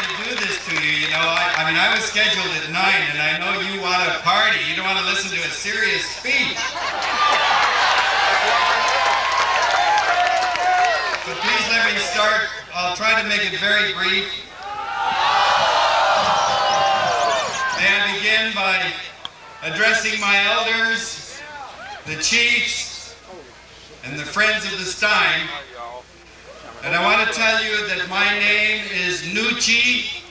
to do this to you, you know. I mean, I was scheduled at 9, and I know you want to party. You don't want to listen to a serious speech. But please let me start. I'll try to make it very brief. May I begin by addressing my elders, the chiefs, and the friends of the Stein. And I want to tell you that my name is Nuchi.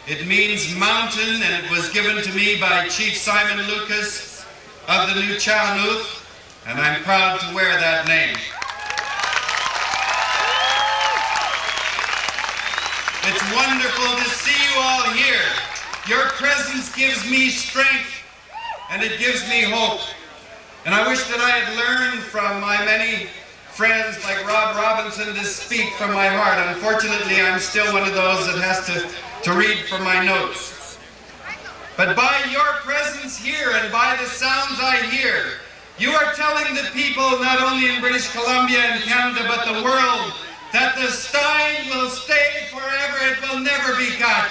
It means mountain, and it was given to me by Chief Simon Lucas of the Nuchanuth, and I'm proud to wear that name. It's wonderful to see you all here. Your presence gives me strength, and it gives me hope. And I wish that I had learned from my many friends like Rob Robinson to speak from my heart. Unfortunately, I'm still one of those that has to read from my notes. But by your presence here and by the sounds I hear, you are telling the people, not only in British Columbia and Canada, but the world, that the Stein will stay forever. It will never be cut.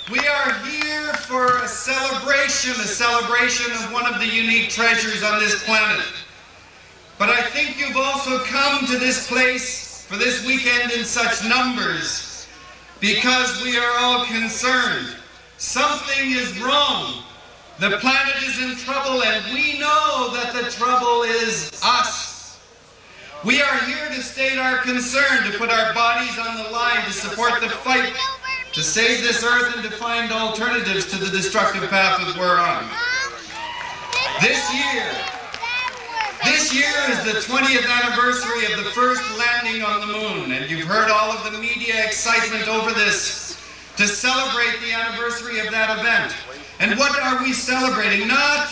We are here for a celebration of one of the unique treasures on this planet. But I think you've also come to this place for this weekend in such numbers because we are all concerned. Something is wrong. The planet is in trouble, and we know that the trouble is us. We are here to state our concern, to put our bodies on the line, to support the fight to save this earth and to find alternatives to the destructive path that we're on. This year is the 20th anniversary of the first landing on the moon, and you've heard all of the media excitement over this to celebrate the anniversary of that event. And what are we celebrating? Not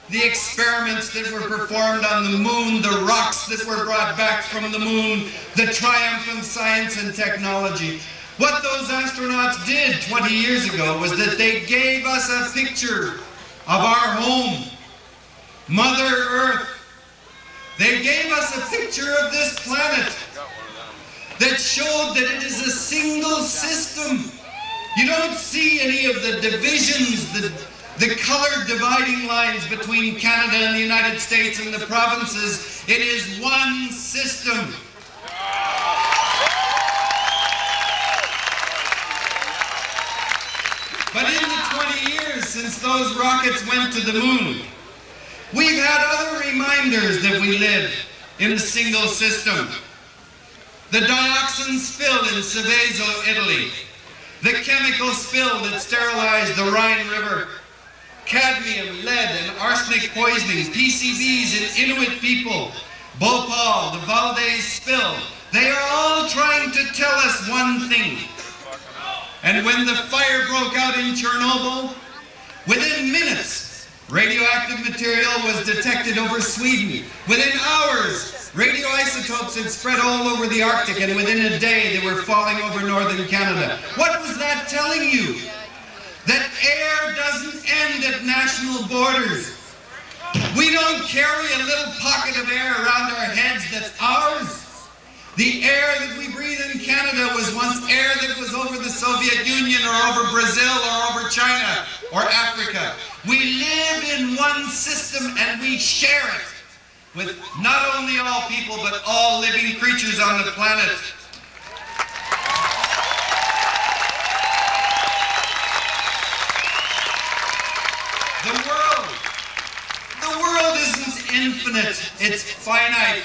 the experiments that were performed on the moon, the rocks that were brought back from the moon, the triumph of science and technology. What those astronauts did 20 years ago was that they gave us a picture of our home, Mother Earth. They gave us a picture of this planet that showed that it is a single system. You don't see any of the divisions, the colored dividing lines between Canada and the United States and the provinces. It is one system. But in the 20 years since those rockets went to the moon, we've had other reminders that we live in the single system. The dioxin spill in Seveso, Italy. The chemical spill that sterilized the Rhine River. Cadmium, lead, and arsenic poisoning. PCBs in Inuit people. Bhopal, the Valdez spill. They are all trying to tell us one thing. And when the fire broke out in Chernobyl, within minutes, radioactive material was detected over Sweden. Within hours, radioisotopes had spread all over the Arctic, and within a day, they were falling over northern Canada. What was that telling you? That air doesn't end at national borders. We don't carry a little pocket of air around our heads that's ours. The air that we breathe in Canada was once air that was over the Soviet Union or over Brazil or over China or Africa. We live in one system and we share it with not only all people but all living creatures on the planet. The world isn't infinite, it's finite.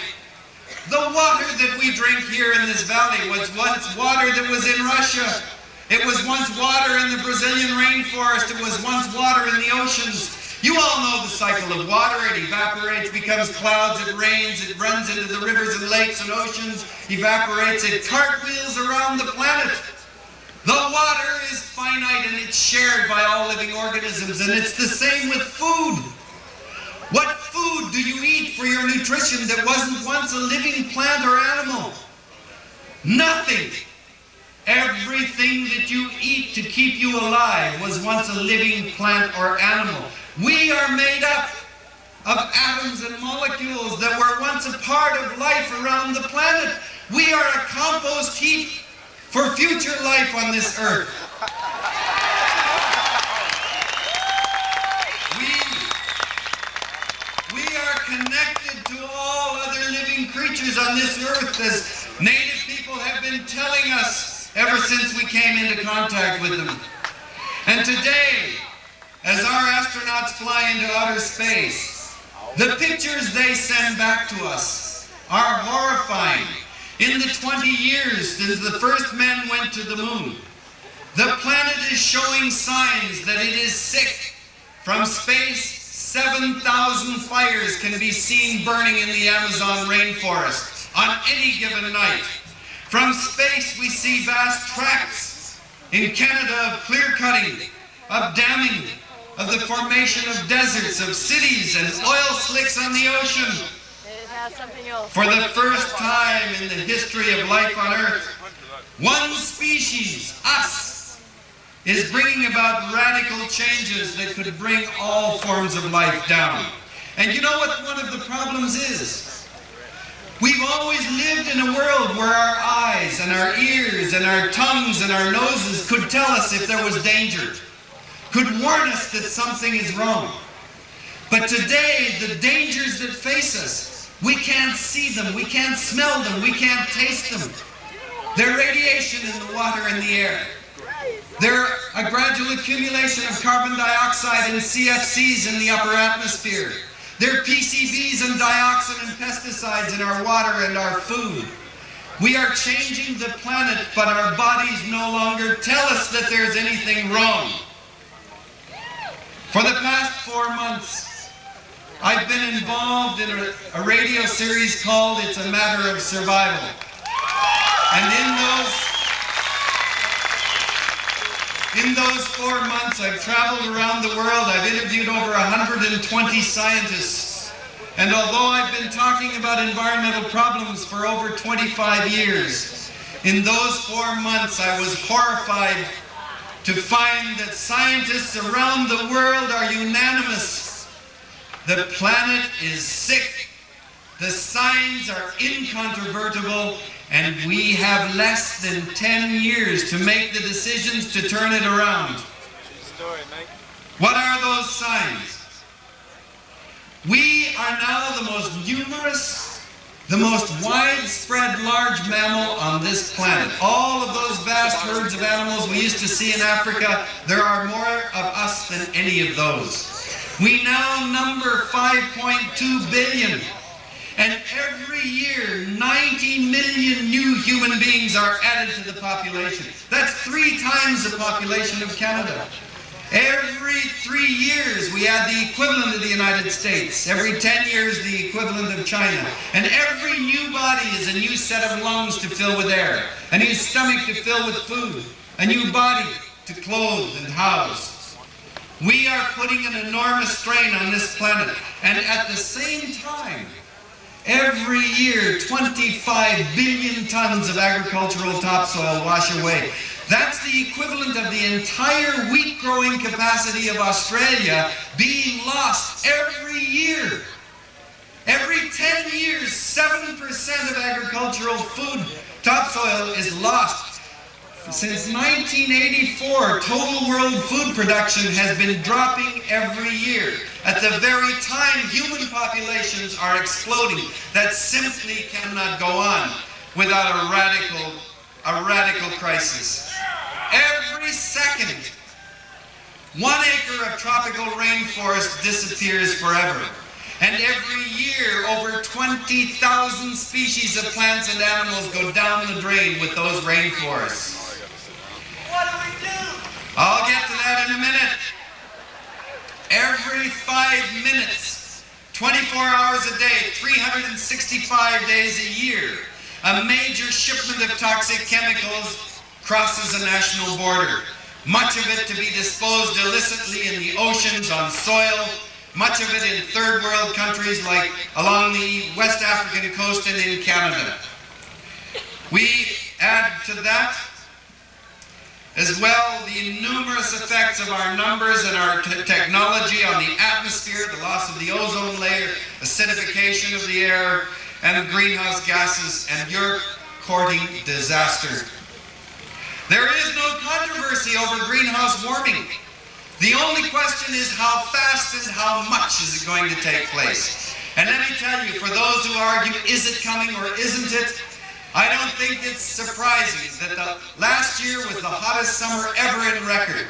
The water that we drink here in this valley was once water that was in Russia. It was once water in the Brazilian rainforest. It was once water in the oceans. You all know the cycle of water. It evaporates, becomes clouds, it rains, it runs into the rivers and lakes and oceans, evaporates, it cartwheels around the planet. The water is finite and it's shared by all living organisms, and it's the same with food. What food do you eat for your nutrition that wasn't once a living plant or animal? Nothing. Everything that you eat to keep you alive was once a living plant or animal. We are made up of atoms and molecules that were once a part of life around the planet. We are a compost heap for future life on this earth. We are connected to all other living creatures on this earth, as Native people have been telling us ever since we came into contact with them. And today, as our astronauts fly into outer space, the pictures they send back to us are horrifying. In the 20 years since the first men went to the moon, the planet is showing signs that it is sick. From space, 7,000 fires can be seen burning in the Amazon rainforest on any given night. From space, we see vast tracts in Canada of clear cutting, of damming, of the formation of deserts, of cities and oil slicks on the ocean. For the first time in the history of life on Earth, one species, us, is bringing about radical changes that could bring all forms of life down. And you know what one of the problems is? We've always lived in a world where our eyes and our ears and our tongues and our noses could tell us if there was danger, could warn us that something is wrong. But today, the dangers that face us, we can't see them, we can't smell them, we can't taste them. They're radiation in the water and the air. They're a gradual accumulation of carbon dioxide and CFCs in the upper atmosphere. They're PCBs and dioxin and pesticides in our water and our food. We are changing the planet, but our bodies no longer tell us that there's anything wrong. For the past 4 months, I've been involved in a radio series called It's a Matter of Survival. And in those 4 months, I've traveled around the world. I've interviewed over 120 scientists. And although I've been talking about environmental problems for over 25 years, in those 4 months I was horrified to find that scientists around the world are unanimous. The planet is sick, the signs are incontrovertible, and we have less than 10 years to make the decisions to turn it around. What are those signs? We are now the most numerous, the most widespread large mammal on this planet. All of those vast herds of animals we used to see in Africa, there are more of us than any of those. We now number 5.2 billion, and every year 90 million new human beings are added to the population. That's 3 times the population of Canada. Every 3 years we add the equivalent of the United States. Every 10 years the equivalent of China. And every new body is a new set of lungs to fill with air, a new stomach to fill with food, a new body to clothe and house. We are putting an enormous strain on this planet, and at the same time, every year 25 billion tons of agricultural topsoil wash away. That's the equivalent of the entire wheat growing capacity of Australia being lost every year. Every 10 years, 7% of agricultural food topsoil is lost. Since 1984, total world food production has been dropping every year. At the very time human populations are exploding. That simply cannot go on without a radical crisis. Every second, 1 acre of tropical rainforest disappears forever. And every year, over 20,000 species of plants and animals go down the drain with those rainforests. What do we do? I'll get to that in a minute. Every 5 minutes, 24 hours a day, 365 days a year, a major shipment of toxic chemicals crosses a national border. Much of it to be disposed illicitly in the oceans, on soil, much of it in third world countries like along the West African coast and in Canada. We add to that as well the numerous effects of our numbers and our technology on the atmosphere, the loss of the ozone layer, acidification of the air and greenhouse gases, and you're courting disaster. There is no controversy over greenhouse warming. The only question is how fast and how much is it going to take place. And let me tell you, for those who argue, is it coming or isn't it? I don't think it's surprising that the last year was the hottest summer ever in record.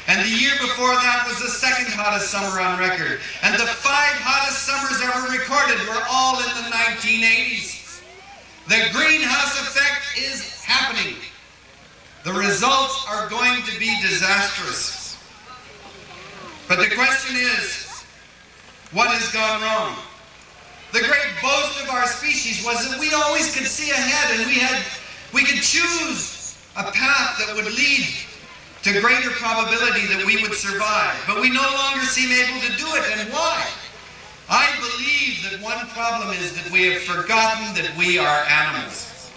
And the year before that was the second hottest summer on record. And the 5 hottest summers ever recorded were all in the 1980s. The greenhouse effect is happening. The results are going to be disastrous. But the question is, what has gone wrong? The great boast of our species was that we always could see ahead, and we could choose a path that would lead to greater probability that we would survive. But we no longer seem able to do it, and why? I believe that one problem is that we have forgotten that we are animals.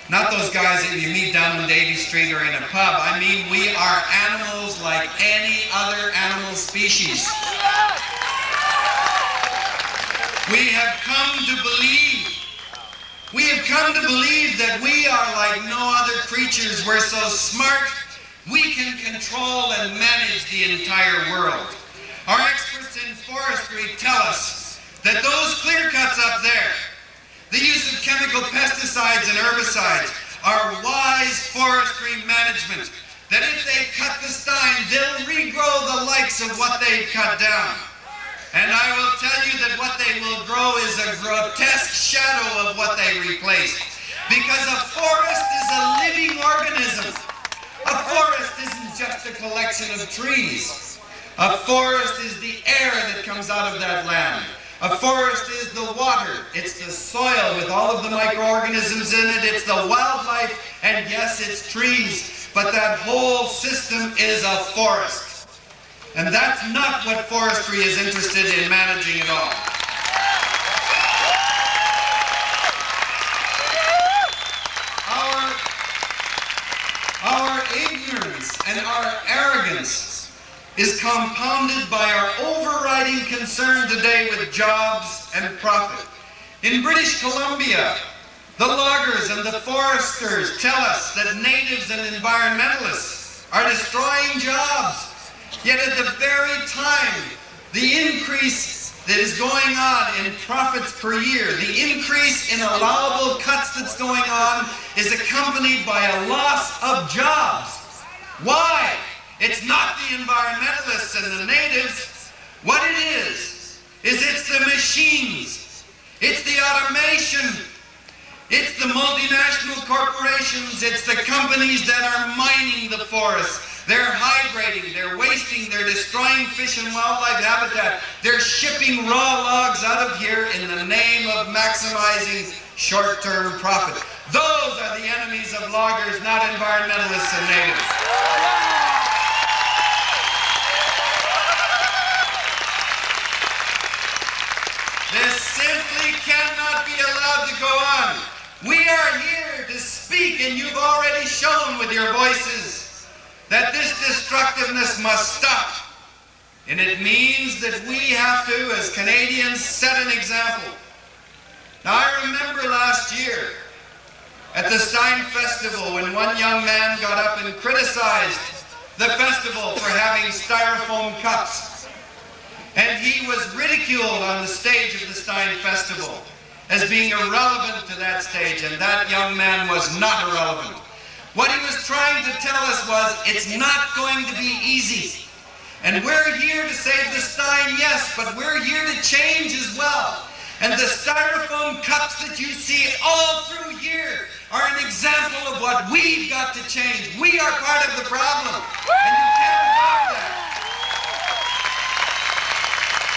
Not those guys that you meet down on Davie Street or in a pub. I mean, we are animals like any other animal species. We have come to believe that we are like no other creatures. We're so smart, we can control and manage the entire world. Our experts in forestry tell us that those clear cuts up there, the use of chemical pesticides and herbicides, are wise forestry management. That if they cut the Stein, they'll regrow the likes of what they've cut down. And I will tell you that what they will grow is a grotesque shadow of what they replaced. Because a forest is a living organism. A forest isn't just a collection of trees. A forest is the air that comes out of that land. A forest is the water. It's the soil with all of the microorganisms in it. It's the wildlife. And yes, it's trees. But that whole system is a forest. And that's not what forestry is interested in managing at all. Our ignorance and our arrogance is compounded by our overriding concern today with jobs and profit. In British Columbia, the loggers and the foresters tell us that natives and environmentalists are destroying jobs. Yet at the very time, the increase that is going on in profits per year, the increase in allowable cuts that's going on, is accompanied by a loss of jobs. Why? It's not the environmentalists and the natives. What it is it's the machines. It's the automation. It's the multinational corporations. It's the companies that are mining the forests. They're hydrating, they're wasting, they're destroying fish and wildlife habitat. They're shipping raw logs out of here in the name of maximizing short-term profit. Those are the enemies of loggers, not environmentalists and natives. This simply cannot be allowed to go on. We are here to speak, and you've already shown with your voices that this destructiveness must stop. And it means that we have to, as Canadians, set an example. Now, I remember last year at the Stein Festival when one young man got up and criticized the festival for having styrofoam cups. And he was ridiculed on the stage of the Stein Festival as being irrelevant to that stage, and that young man was not irrelevant. What he was trying to tell us was, it's not going to be easy. And we're here to save the Stein, yes, but we're here to change as well. And the styrofoam cups that you see all through here are an example of what we've got to change. We are part of the problem, and you can't avoid that.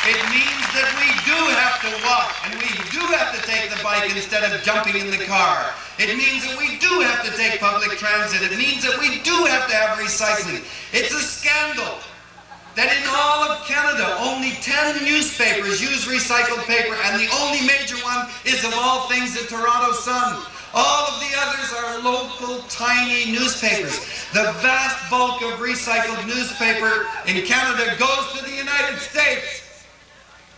It means that we do have to walk, and we do have to take the bike instead of jumping in the car. It means that we do have to take public transit. It means that we do have to have recycling. It's a scandal that in all of Canada, only 10 newspapers use recycled paper, and the only major one is, of all things, the Toronto Sun. All of the others are local, tiny newspapers. The vast bulk of recycled newspaper in Canada goes to the United States.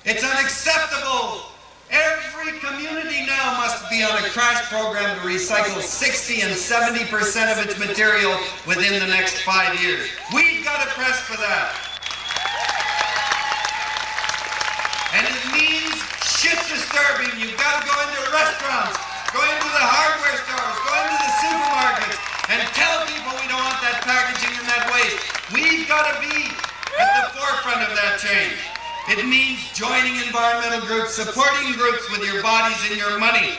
It's unacceptable be on a crash program to recycle 60 and 70% of its material within the next 5 years. We've got to press for that. And it means shit disturbing. You've got to go into restaurants, go into the hardware stores, go into the supermarkets, and tell people we don't want that packaging and that waste. We've got to be at the forefront of that change. It means joining environmental groups, supporting groups with your bodies and your money.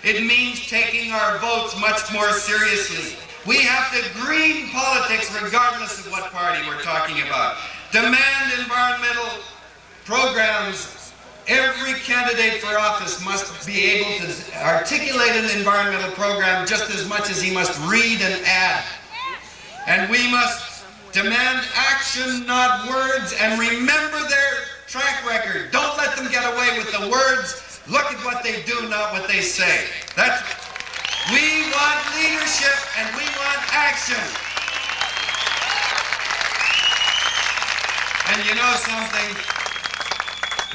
It means taking our votes much more seriously. We have to green politics regardless of what party we're talking about. Demand environmental programs. Every candidate for office must be able to articulate an environmental program just as much as he must read and add. And we must demand action, not words, and remember their track record. Don't let them get away with the words. Look at what they do, not what they say. We want leadership and we want action. And you know something?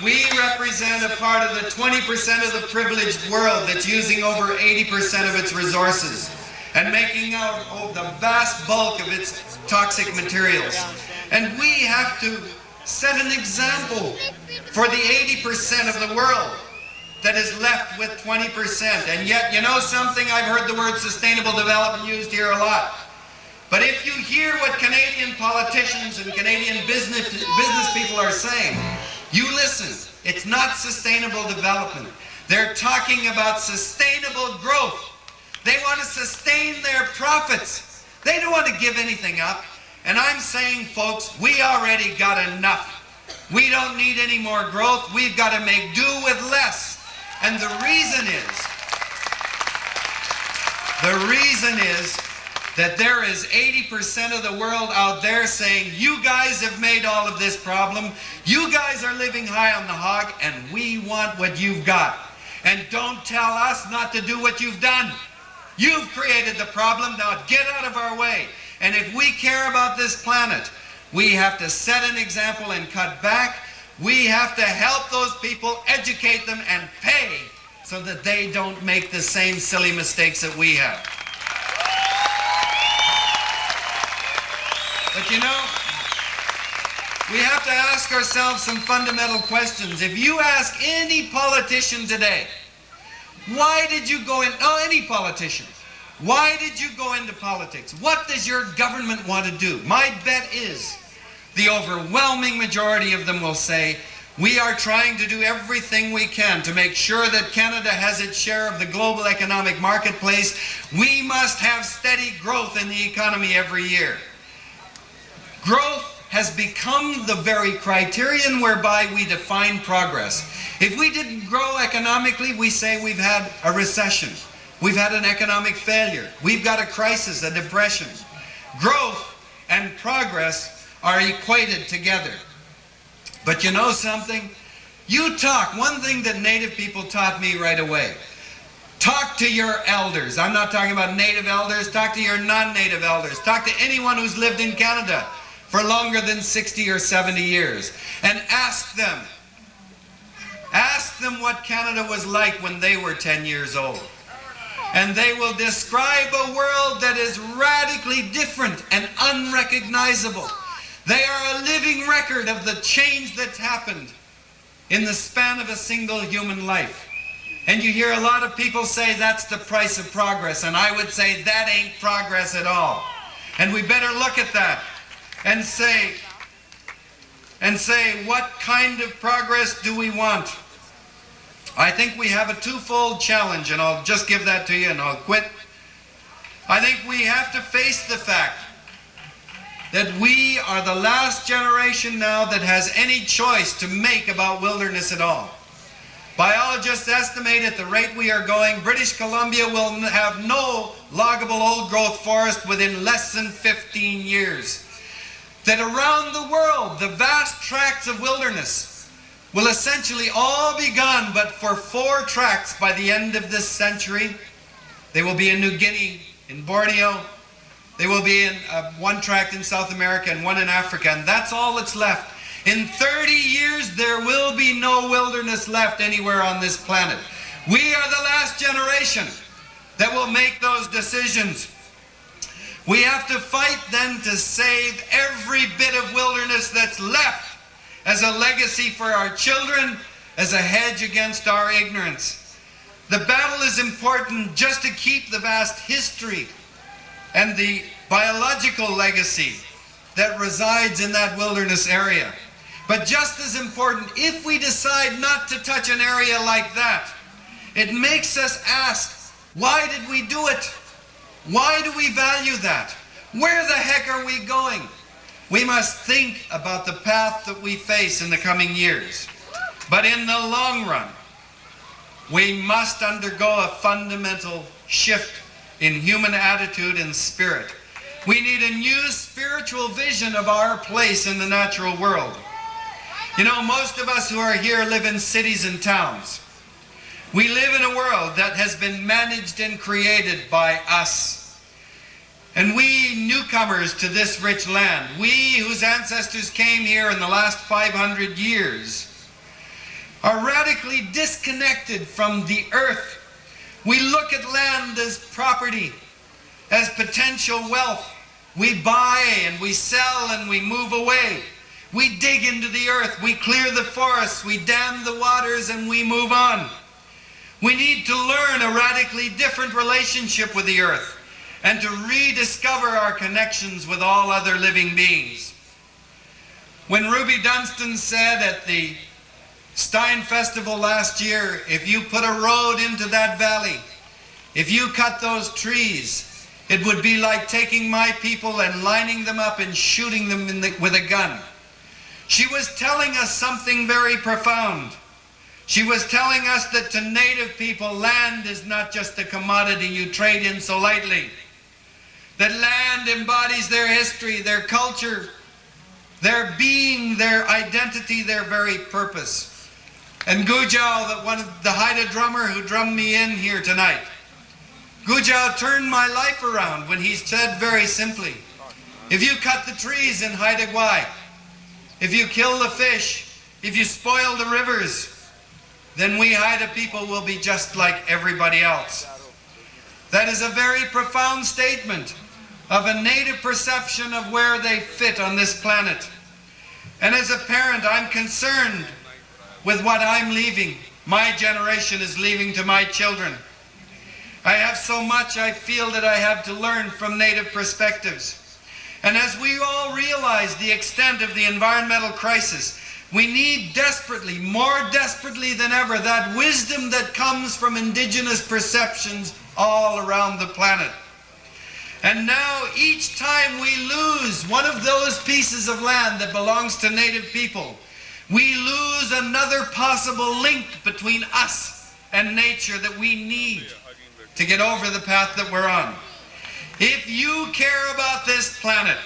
We represent a part of the 20% of the privileged world that's using over 80% of its resources and making out the vast bulk of its toxic materials. And we have to set an example for the 80% of the world that is left with 20%. And yet, you know something? I've heard the word sustainable development used here a lot. But if you hear what Canadian politicians and Canadian business people are saying, you listen. It's not sustainable development. They're talking about sustainable growth. They want to sustain their profits. They don't want to give anything up. And I'm saying, folks, we already got enough. We don't need any more growth. We've got to make do with less. And the reason is that there is 80% of the world out there saying, you guys have made all of this problem. You guys are living high on the hog, and we want what you've got. And don't tell us not to do what you've done. You've created the problem. Now get out of our way. And if we care about this planet, we have to set an example and cut back. We have to help those people, educate them, and pay so that they don't make the same silly mistakes that we have. But you know, we have to ask ourselves some fundamental questions. If you ask any politician today, why did you go in, any politician, why did you go into politics? What does your government want to do? My bet is the overwhelming majority of them will say, we are trying to do everything we can to make sure that Canada has its share of the global economic marketplace. We must have steady growth in the economy every year. Growth has become the very criterion whereby we define progress. If we didn't grow economically, we say we've had a recession. We've had an economic failure. We've got a crisis, a depression. Growth and progress are equated together. But you know something? One thing that Native people taught me right away. Talk to your elders. I'm not talking about Native elders. Talk to your non-Native elders. Talk to anyone who's lived in Canada for longer than 60 or 70 years. And ask them what Canada was like when they were 10 years old. And they will describe a world that is radically different and unrecognizable. They are a living record of the change that's happened in the span of a single human life. And you hear a lot of people say that's the price of progress, and I would say that ain't progress at all. And we better look at that and say, what kind of progress do we want? I think we have a twofold challenge, and I'll just give that to you and I'll quit. I think we have to face the fact that we are the last generation now that has any choice to make about wilderness at all. Biologists estimate at the rate we are going, British Columbia will have no loggable old growth forest within less than 15 years. That around the world, the vast tracts of wilderness will essentially all be gone, but for 4 tracts by the end of this century. They will be in New Guinea, in Borneo. They will be in 1 tract in South America and 1 in Africa, and that's all that's left. In 30 years, there will be no wilderness left anywhere on this planet. We are the last generation that will make those decisions. We have to fight then to save every bit of wilderness that's left as a legacy for our children, as a hedge against our ignorance. The battle is important just to keep the vast history and the biological legacy that resides in that wilderness area. But just as important, if we decide not to touch an area like that, it makes us ask, why did we do it? Why do we value that? Where the heck are we going? We must think about the path that we face in the coming years. But in the long run, we must undergo a fundamental shift in human attitude and spirit. We need a new spiritual vision of our place in the natural world. You know, most of us who are here live in cities and towns. We live in a world that has been managed and created by us. And we newcomers to this rich land, we whose ancestors came here in the last 500 years, are radically disconnected from the earth. We look at land as property, as potential wealth. We buy and we sell and we move away. We dig into the earth, we clear the forests, we dam the waters, and we move on. We need to learn a radically different relationship with the earth and to rediscover our connections with all other living beings. When Ruby Dunstan said at the Stein Festival last year, if you put a road into that valley, if you cut those trees, it would be like taking my people and lining them up and shooting them with a gun. She was telling us something very profound. She was telling us that to Native people, land is not just a commodity you trade in so lightly. That land embodies their history, their culture, their being, their identity, their very purpose. And Gujau, the Haida drummer who drummed me in here tonight, Gujau turned my life around when he said very simply, if you cut the trees in Haida Gwaii, if you kill the fish, if you spoil the rivers, then we Haida people will be just like everybody else. That is a very profound statement of a native perception of where they fit on this planet. And as a parent, I'm concerned with what I'm leaving, my generation is leaving to my children. I have so much I feel that I have to learn from native perspectives. And as we all realize the extent of the environmental crisis, we need desperately, more desperately than ever, that wisdom that comes from indigenous perceptions all around the planet. And now each time we lose one of those pieces of land that belongs to native people, we lose another possible link between us and nature that we need to get over the path that we're on. If you care about this planet,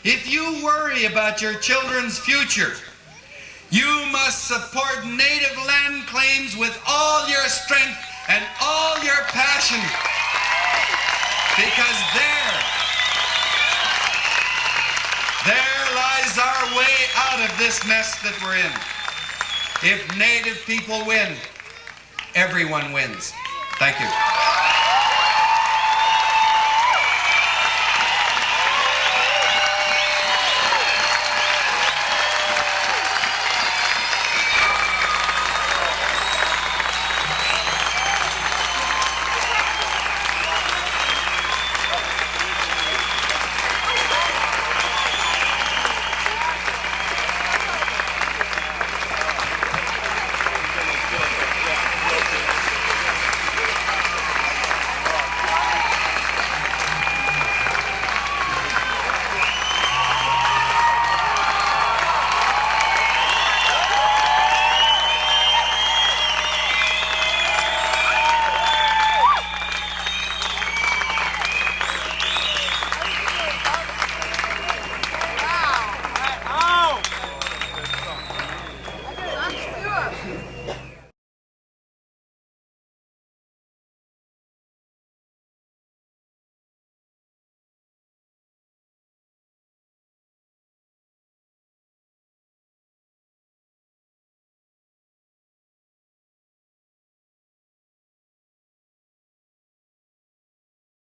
if you worry about your children's future, you must support native land claims with all your strength and all your passion, because there lies our way out of this mess that we're in. If native people win, everyone wins. Thank you.